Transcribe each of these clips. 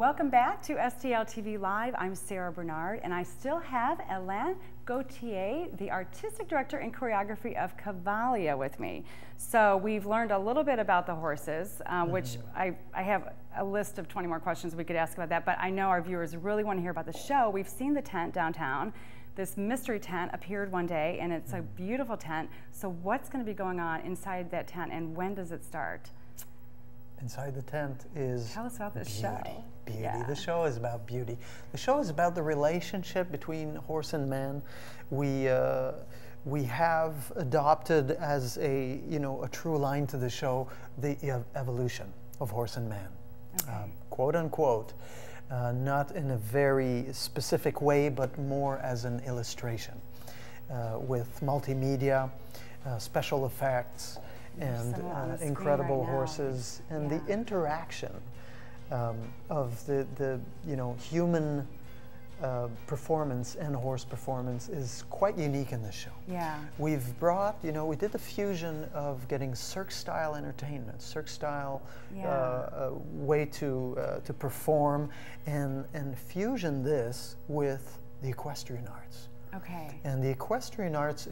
Welcome back to STL TV Live. I'm Sarah Bernard, and I still have Alain Gauthier, the Artistic Director and Choreography of Cavalia, with me. So we've learned a little bit about the horses, which I have a list of 20 more questions we could ask about that, but I know our viewers really want to hear about the show. We've seen the tent downtown. This mystery tent appeared one day, and it's a beautiful tent. So what's going to be going on inside that tent, and when does it start? Inside the tent is Tell us about this beauty. show. Beauty. Yeah. The show is about beauty. The show is about the relationship between horse and man. We have adopted as a a true line to the show the evolution of horse and man, quote unquote. Not in a very specific way, but more as an illustration, with multimedia, special effects, and incredible horses, and the interaction of the human performance and horse performance is quite unique in this show. Yeah. We've brought, we did the fusion of getting Cirque-style entertainment, Cirque-style way to perform, and fusion this with the equestrian arts. Okay. And the equestrian arts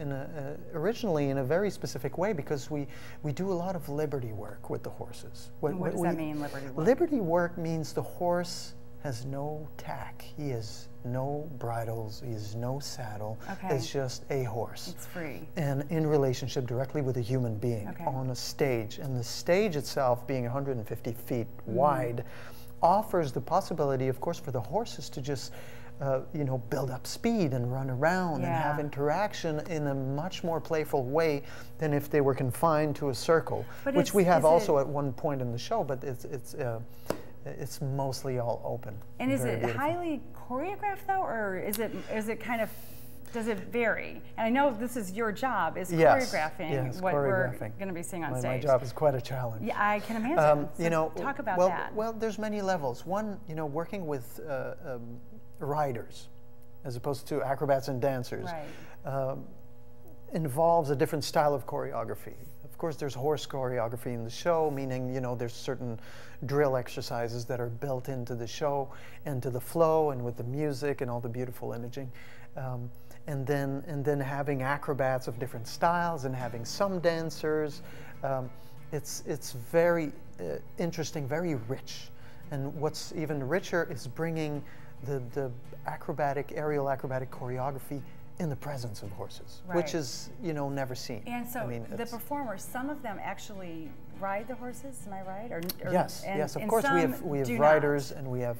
originally in a very specific way, because we do a lot of liberty work with the horses. What does that mean, liberty work? Liberty work means the horse has no tack. He has no bridles. He has no saddle. Okay. It's just a horse. It's free. And in relationship directly with a human being on a stage. And the stage itself, being 150 feet wide, offers the possibility, of course, for the horses to just build up speed and run around and have interaction in a much more playful way than if they were confined to a circle, which we have also at one point in the show, but it's mostly all open. And is it highly choreographed though, or is it kind of, does it vary? And I know this is your job, is choreographing what we're going to be seeing on stage. My job is quite a challenge. Yeah, I can imagine. Talk about that. Well, there's many levels. One, working with riders, as opposed to acrobats and dancers, involves a different style of choreography. Of course, there's horse choreography in the show, meaning there's certain drill exercises that are built into the show and to the flow and with the music and all the beautiful imaging, and then having acrobats of different styles and having some dancers. It's very interesting, very rich, and what's even richer is bringing the aerial acrobatic choreography in the presence of horses, which is never seen. And so the performers, some of them actually ride the horses. Am I right? Or yes. Of course, we have riders, and we have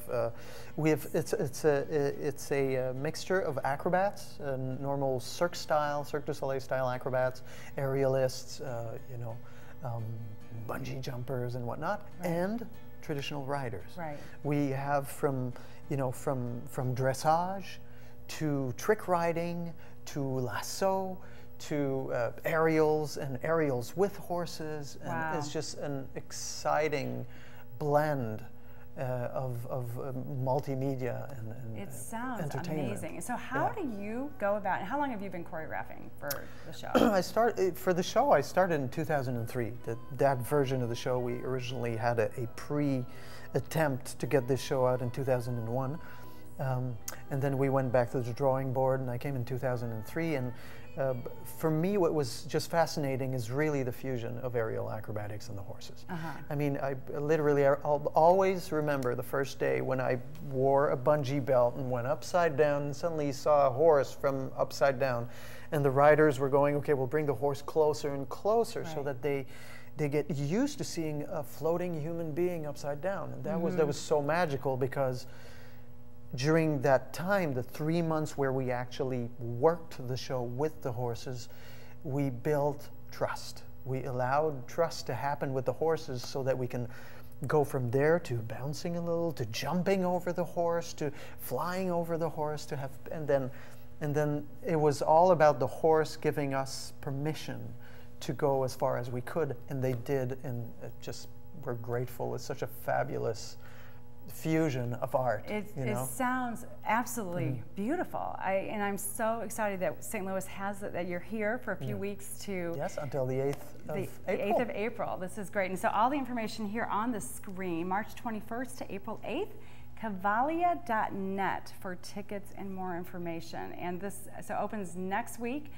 it's a mixture of acrobats, normal Cirque du Soleil style acrobats, aerialists, bungee jumpers and whatnot, and traditional riders. Right. We have from dressage to trick riding to lasso to aerials and aerials with horses, and it's just an exciting blend of multimedia and it sounds entertainment. Amazing. So how do you go about, and how long have you been choreographing for the show? For the show, I started in 2003. That version of the show, we originally had a pre-attempt to get this show out in 2001. And then we went back to the drawing board, and I came in 2003. And for me, what was just fascinating is really the fusion of aerial acrobatics and the horses. I mean, I'll always remember the first day when I wore a bungee belt and went upside down and suddenly saw a horse from upside down. And the riders were going, okay, we'll bring the horse closer and closer so that they get used to seeing a floating human being upside down. And that was so magical, because during that time, the 3 months where we actually worked the show with the horses, we built trust. We allowed trust to happen with the horses so that we can go from there to bouncing a little, to jumping over the horse, to flying over the horse, and then it was all about the horse giving us permission to go as far as we could, and they did, and we're grateful. It's such a fabulous fusion of art. It sounds absolutely beautiful. And I'm so excited that St. Louis has it, that you're here for a few weeks to... Yes, until the 8th of April. The 8th of April. This is great. And so all the information here on the screen, March 21st to April 8th, Cavalia.net for tickets and more information. And this opens next week.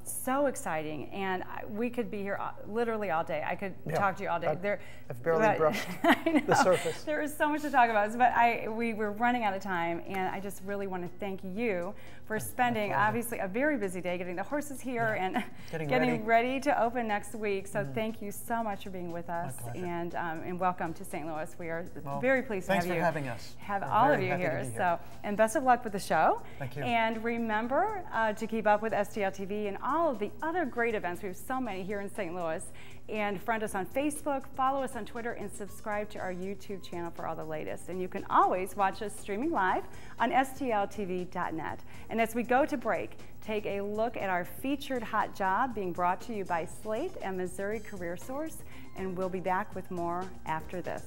So exciting, and we could be here literally all day. I could talk to you all day. I've barely brushed the surface. There is so much to talk about, but we're running out of time, and I just really want to thank you for spending obviously a very busy day getting the horses here and getting ready to open next week. So thank you so much for being with us, and welcome to St. Louis. We are very pleased to have you. Thanks for having us. Have all of you here. So, and best of luck with the show. Thank you. And remember to keep up with STL TV and all of the other great events. We have so many here in St. Louis. And friend us on Facebook, follow us on Twitter, and subscribe to our YouTube channel for all the latest. And you can always watch us streaming live on STLTV.net. And as we go to break, take a look at our featured hot job being brought to you by Slate and Missouri Career Source. And we'll be back with more after this.